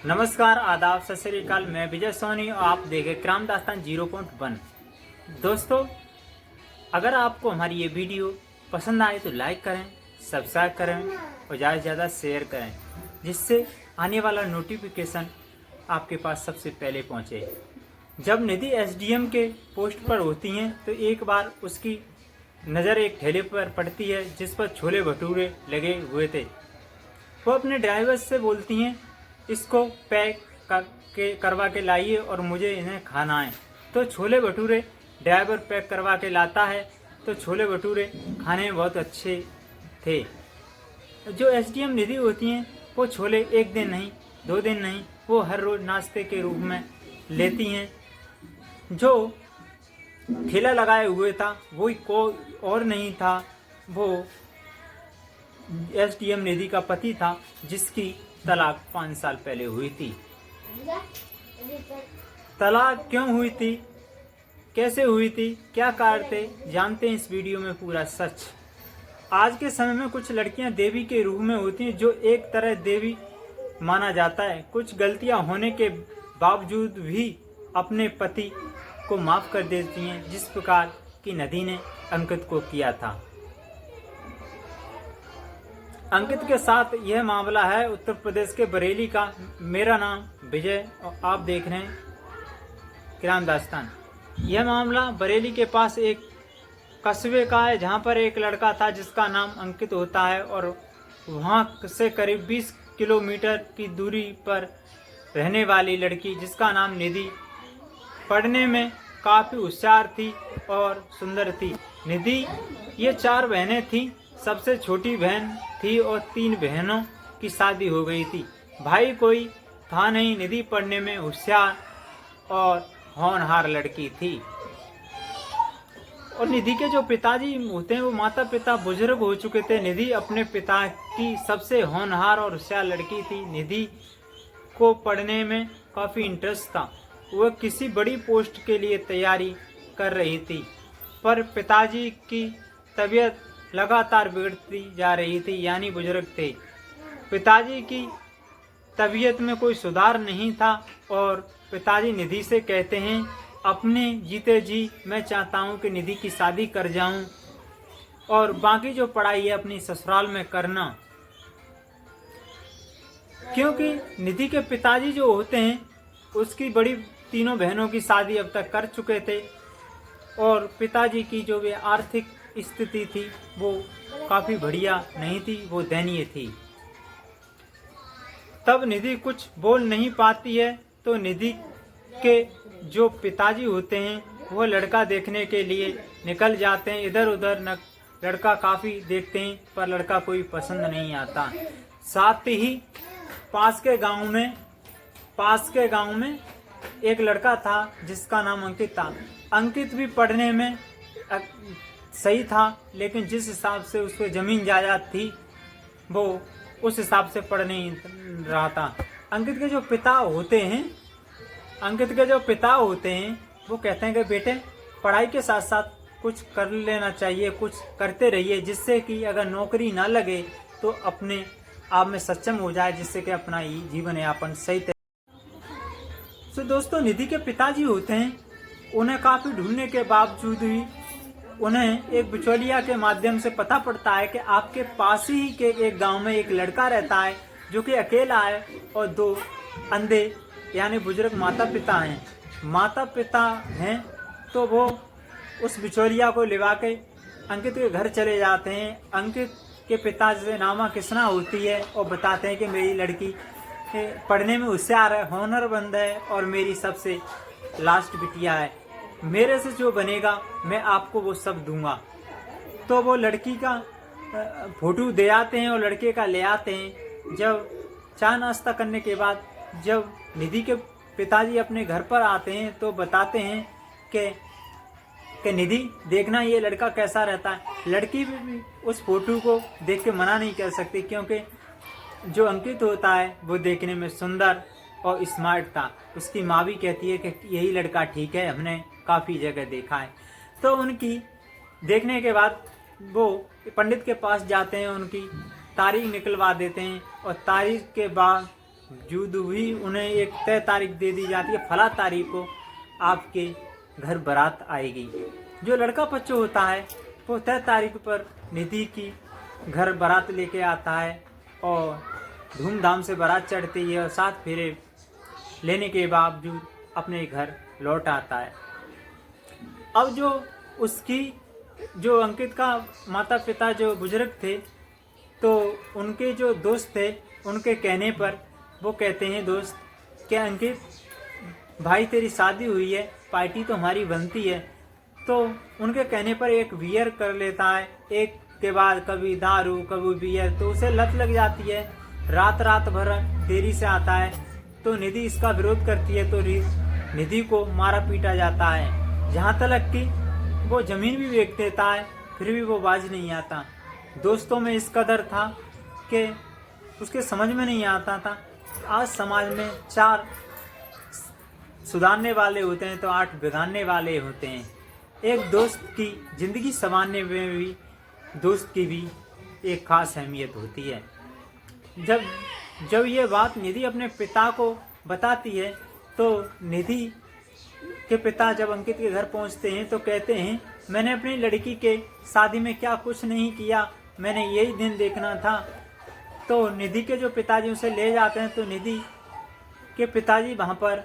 नमस्कार, आदाब, सत श्री अकाल। मैं विजय सोनी और आप देखें क्राइम दास्तान 0.1। दोस्तों, अगर आपको हमारी ये वीडियो पसंद आए तो लाइक करें, सब्सक्राइब करें और ज़्यादा से ज़्यादा शेयर करें, जिससे आने वाला नोटिफिकेशन आपके पास सबसे पहले पहुँचे। जब निधि एसडीएम के पोस्ट पर होती हैं तो एक बार उसकी नज़र एक ठेले पर पड़ती है जिस पर छोले भटूरे लगे हुए थे। वो अपने ड्राइवर से बोलती हैं, इसको पैक करवा के लाइए और मुझे इन्हें खाना है। तो छोले भटूरे ड्राइवर पैक करवा के लाता है। तो छोले भटूरे खाने में बहुत अच्छे थे। जो एसडीएम निधि होती हैं वो छोले एक दिन नहीं, 2 दिन नहीं, वो हर रोज़ नाश्ते के रूप में लेती हैं। जो ठेला लगाए हुए था वो कोई और नहीं था, वो एसडीएम निधि का पति था, जिसकी तलाक 5 साल पहले हुई थी। तलाक क्यों हुई थी, कैसे हुई थी, क्या कारण थे, जानते हैं इस वीडियो में पूरा सच। आज के समय में कुछ लड़कियां देवी के रूप में होती हैं, जो एक तरह देवी माना जाता है। कुछ गलतियां होने के बावजूद भी अपने पति को माफ कर देती हैं, जिस प्रकार की निधि ने अंकित को किया था। अंकित के साथ यह मामला है उत्तर प्रदेश के बरेली का। मेरा नाम विजय और आप देख रहे हैं क्राइम दास्तान। यह मामला बरेली के पास एक कस्बे का है, जहां पर एक लड़का था जिसका नाम अंकित होता है, और वहां से करीब 20 किलोमीटर की दूरी पर रहने वाली लड़की जिसका नाम निधि पढ़ने में काफ़ी होशियार थी और सुंदर थी। निधि ये 4 बहनें थीं। सबसे छोटी बहन थी और 3 बहनों की शादी हो गई थी। भाई कोई था नहीं। निधि पढ़ने में होशियार और होनहार लड़की थी। और निधि के जो पिताजी होते हैं वो माता पिता बुजुर्ग हो चुके थे। निधि अपने पिता की सबसे होनहार और होशियार लड़की थी। निधि को पढ़ने में काफ़ी इंटरेस्ट था। वह किसी बड़ी पोस्ट के लिए तैयारी कर रही थी, पर पिताजी की तबीयत लगातार बिगड़ती जा रही थी, यानी बुजुर्ग थे। पिताजी की तबीयत में कोई सुधार नहीं था और पिताजी निधि से कहते हैं, अपने जीते जी मैं चाहता हूं कि निधि की शादी कर जाऊं और बाकी जो पढ़ाई है अपनी ससुराल में करना। क्योंकि निधि के पिताजी जो होते हैं उसकी बड़ी 3 बहनों की शादी अब तक कर चुके थे और पिताजी की जो भी आर्थिक स्थिति थी वो काफ़ी बढ़िया नहीं थी, वो दयनीय थी। तब निधि कुछ बोल नहीं पाती है। तो निधि के जो पिताजी होते हैं वो लड़का देखने के लिए निकल जाते हैं इधर उधर। लड़का काफ़ी देखते हैं पर लड़का कोई पसंद नहीं आता। साथ ही पास के गांव में एक लड़का था जिसका नाम अंकित था। अंकित भी पढ़ने में सही था, लेकिन जिस हिसाब से उसको ज़मीन जायदाद थी वो उस हिसाब से पढ़ नहीं रहा था। अंकित के जो पिता होते हैं वो कहते हैं कि बेटे पढ़ाई के साथ साथ कुछ कर लेना चाहिए, कुछ करते रहिए, जिससे कि अगर नौकरी ना लगे तो अपने आप में सक्षम हो जाए, जिससे कि अपना जीवन यापन सही तरह। तो दोस्तों, निधि के पिताजी होते हैं, उन्हें काफ़ी ढूंढने के बावजूद भी उन्हें एक बिचौलिया के माध्यम से पता पड़ता है कि आपके पास ही के एक गांव में एक लड़का रहता है जो कि अकेला है और 2 अंधे यानी बुजुर्ग माता पिता हैं। तो वो उस बिचौलिया को लिवा के अंकित के घर चले जाते हैं। अंकित के पिता से नामा किसना होती है और बताते हैं कि मेरी लड़की पढ़ने में होशियार है, हुनरमंद है और मेरी सबसे लास्ट बिटिया है। मेरे से जो बनेगा मैं आपको वो सब दूंगा। तो वो लड़की का फोटो दे आते हैं और लड़के का ले आते हैं। जब चाय नाश्ता करने के बाद जब निधि के पिताजी अपने घर पर आते हैं तो बताते हैं कि निधि देखना ये लड़का कैसा रहता है। लड़की भी उस फोटो को देख के मना नहीं कर सकती, क्योंकि जो अंकित होता है वो देखने में सुंदर और स्मार्ट था। उसकी माँ भी कहती है कि यही लड़का ठीक है, हमने काफ़ी जगह देखा है। तो उनकी देखने के बाद वो पंडित के पास जाते हैं, उनकी तारीख निकलवा देते हैं और तारीख के बाद बावजूद भी उन्हें एक तय तारीख दे दी जाती है, फला तारीख को आपके घर बारात आएगी। जो लड़का पक्ष होता है वो तय तारीख पर निधि की घर बारात लेके आता है और धूमधाम से बारात चढ़ती है और 7 फेरे लेने के बावजूद अपने घर लौट आता है। अब जो उसकी जो अंकित का माता पिता जो बुजुर्ग थे, तो उनके जो दोस्त थे उनके कहने पर वो कहते हैं, दोस्त क्या अंकित भाई तेरी शादी हुई है, पार्टी तो हमारी बनती है। तो उनके कहने पर एक बियर कर लेता है, एक के बाद कभी दारू कभी बियर, तो उसे लत लग जाती है। रात भर देरी से आता है तो निधि इसका विरोध करती है, तो निधि को मारा पीटा जाता है, जहाँ तक कि वो जमीन भी बेच देता है, फिर भी वो बाज नहीं आता। दोस्तों में इस कदर था कि उसके समझ में नहीं आता था। आज समाज में 4 सुधारने वाले होते हैं तो 8 बिगाड़ने वाले होते हैं। एक दोस्त की जिंदगी संवारने में भी दोस्त की भी एक खास अहमियत होती है। जब ये बात निधि अपने पिता को बताती है तो निधि के पिता जब अंकित के घर पहुंचते हैं तो कहते हैं, मैंने अपनी लड़की के शादी में क्या कुछ नहीं किया, मैंने यही दिन देखना था। तो निधि के जो पिताजी उसे ले जाते हैं तो निधि के पिताजी वहाँ पर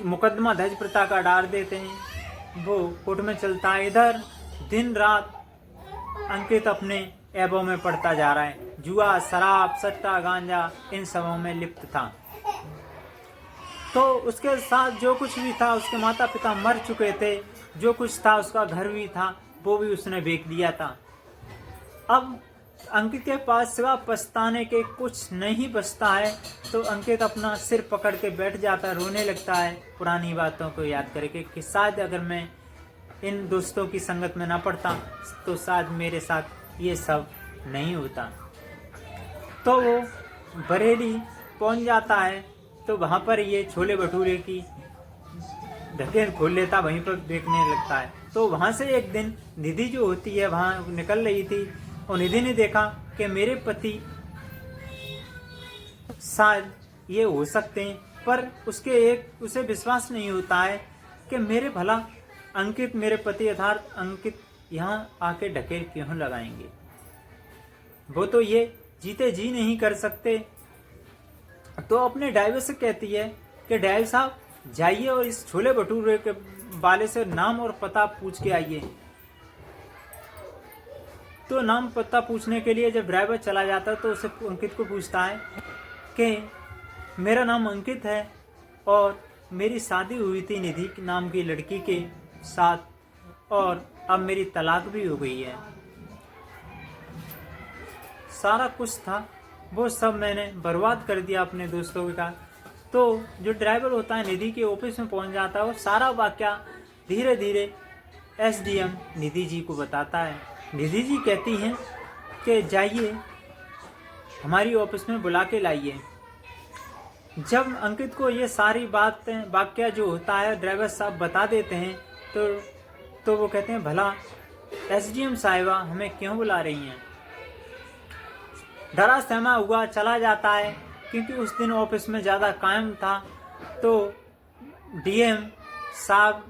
मुकदमा दहेज प्रथा का डाल देते हैं, वो कोर्ट में चलता है। इधर दिन रात अंकित अपने ऐबों में पड़ता जा रहा है, जुआ शराब सट्टा गांजा इन सबों में लिप्त था। तो उसके साथ जो कुछ भी था, उसके माता पिता मर चुके थे, जो कुछ था उसका घर भी था वो भी उसने बेच दिया था। अब अंकित के पास सिवा पछताने के कुछ नहीं बचता है, तो अंकित अपना सिर पकड़ के बैठ जाता है, रोने लगता है पुरानी बातों को याद करके कि शायद अगर मैं इन दोस्तों की संगत में ना पड़ता तो शायद मेरे साथ ये सब नहीं होता। तो वो बरेली पहुंच जाता है, तो वहाँ पर ये छोले भटूरे की ढक्कन खोल लेता, वहीं पर देखने लगता है। तो वहाँ से एक दिन निधि जो होती है वहाँ निकल रही थी और निधि ने देखा कि मेरे पति शायद ये हो सकते हैं, पर उसे विश्वास नहीं होता है कि मेरे भला अंकित मेरे पति यथार्थ अंकित यहाँ आके ढकेल क्यों लगाएंगे। वो तो ये जीते जी नहीं कर सकते। तो अपने ड्राइवर से कहती है कि ड्राइवर साहब जाइए और इस छोले भटूरे के वाले से नाम और पता पूछ के आइए। तो नाम पता पूछने के लिए जब ड्राइवर चला जाता है तो उसे अंकित को पूछता है कि मेरा नाम अंकित है और मेरी शादी हुई थी निधि नाम की लड़की के साथ और अब मेरी तलाक भी हो गई है। सारा कुछ था वो सब मैंने बर्बाद कर दिया अपने दोस्तों के साथ। तो जो ड्राइवर होता है निधि के ऑफिस में पहुंच जाता है और सारा वाकया धीरे धीरे एसडीएम निधि जी को बताता है। निधि जी कहती हैं कि जाइए हमारी ऑफिस में बुला के लाइए। जब अंकित को ये सारी बातें वाकया जो होता है ड्राइवर साहब बता देते हैं तो वो कहते हैं, भला एसडीएम साहिबा हमें क्यों बुला रही हैं। डरा सहमा हुआ चला जाता है, क्योंकि उस दिन ऑफिस में ज़्यादा कायम था। तो डीएम साहब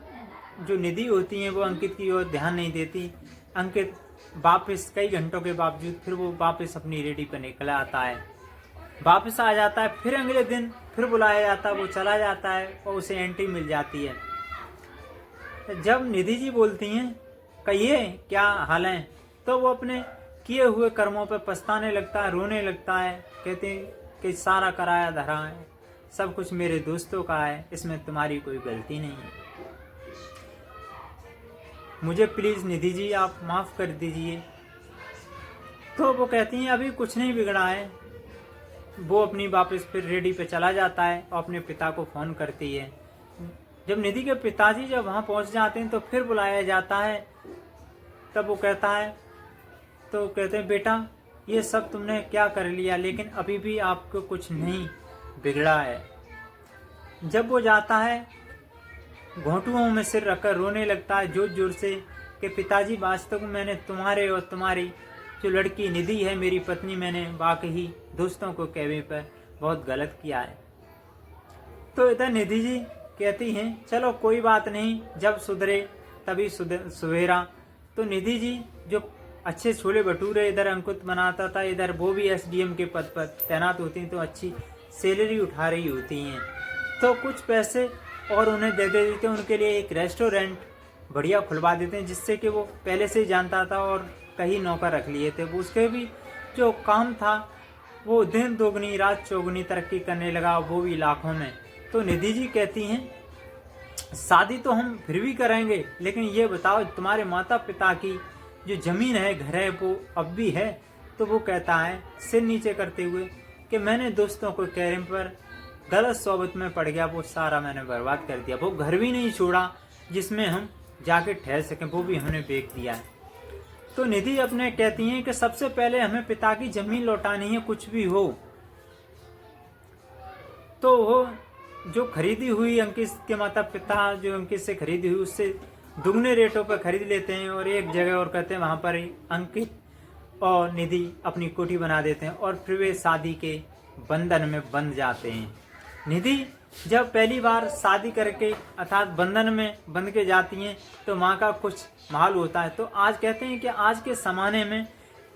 जो निधि होती हैं वो अंकित की ओर ध्यान नहीं देती। अंकित वापस कई घंटों के बावजूद फिर वो वापस अपनी रेडी पर निकल आता है, वापस आ जाता है। फिर अगले दिन फिर बुलाया जाता है, वो चला जाता है और उसे एंट्री मिल जाती है। जब निधि जी बोलती हैं कहिए क्या हाल है, तो वो अपने किए हुए कर्मों पर पछताने लगता है, रोने लगता है। कहते हैं कि सारा कराया धरा है, सब कुछ मेरे दोस्तों का है, इसमें तुम्हारी कोई गलती नहीं है, मुझे प्लीज़ निधि जी आप माफ़ कर दीजिए। तो वो कहती हैं अभी कुछ नहीं बिगड़ा है। वो अपनी वापस फिर रेडी पे चला जाता है और अपने पिता को फ़ोन करती है। जब निधि के पिताजी जब वहाँ पहुँच जाते हैं तो फिर बुलाया जाता है। तब वो कहता है, तो कहते हैं बेटा ये सब तुमने क्या कर लिया, लेकिन अभी भी आपको कुछ नहीं बिगड़ा है। जब वो जाता है घोंटुओं में सिर रखकर रोने लगता है जोर जोर से कि पिताजी वास्तव में मैंने तुम्हारे और तुम्हारी जो लड़की निधि है मेरी पत्नी, मैंने वाकई दोस्तों को कहने पर बहुत गलत किया है। तो इधर निधि जी कहती हैं चलो कोई बात नहीं, जब सुधरे तभी सवेरा। तो निधि जी जो अच्छे छोले भटूरे इधर अंकुत बनाता था, इधर वो भी एसडीएम के पद पर तैनात होती हैं, तो अच्छी सैलरी उठा रही होती हैं। तो कुछ पैसे और उन्हें दे देते हैं, उनके लिए एक रेस्टोरेंट बढ़िया खुलवा देते हैं, जिससे कि वो पहले से ही जानता था और कई नौकर रख लिए थे। वो उसके भी जो काम था वो दिन दोगुनी रात चौगुनी तरक्की करने लगा, वो भी लाखों में। तो निधि जी कहती हैं शादी तो हम फिर भी करेंगे, लेकिन ये बताओ तुम्हारे माता पिता की जो जमीन है, घर है, वो अब भी है? तो वो कहता है सिर नीचे करते हुए कि मैंने दोस्तों को कहने पर गलत सोबत में पड़ गया, वो सारा मैंने बर्बाद कर दिया। वो घर भी नहीं छोड़ा जिसमें हम जाके ठहर सकें, वो भी हमने बेच दिया है। तो निधि अपने कहती हैं कि सबसे पहले हमें पिता की जमीन लौटानी है, कुछ भी हो। तो वो जो खरीदी हुई अंकित के माता पिता जो अंकित से खरीदी हुई उससे दुगने रेटों पर खरीद लेते हैं और एक जगह और कहते हैं वहां पर अंकित और निधि अपनी कोठी बना देते हैं और फिर वे शादी के बंधन में बंध जाते हैं। निधि जब पहली बार शादी करके अर्थात बंधन में बंध के जाती हैं तो माँ का कुछ माहौल होता है। तो आज कहते हैं कि आज के ज़माने में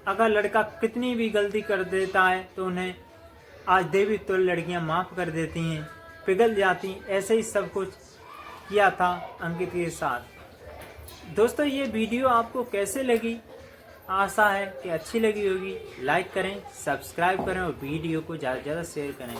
अगर लड़का कितनी भी गलती कर देता है तो उन्हें आज देवी तुल्य लड़कियां माफ़ कर देती हैं, पिघल जाती। ऐसे ही सब कुछ किया था अंकित के साथ। दोस्तों ये वीडियो आपको कैसे लगी? आशा है कि अच्छी लगी होगी। लाइक करें, सब्सक्राइब करें और वीडियो को ज़्यादा से ज़्यादा शेयर करें।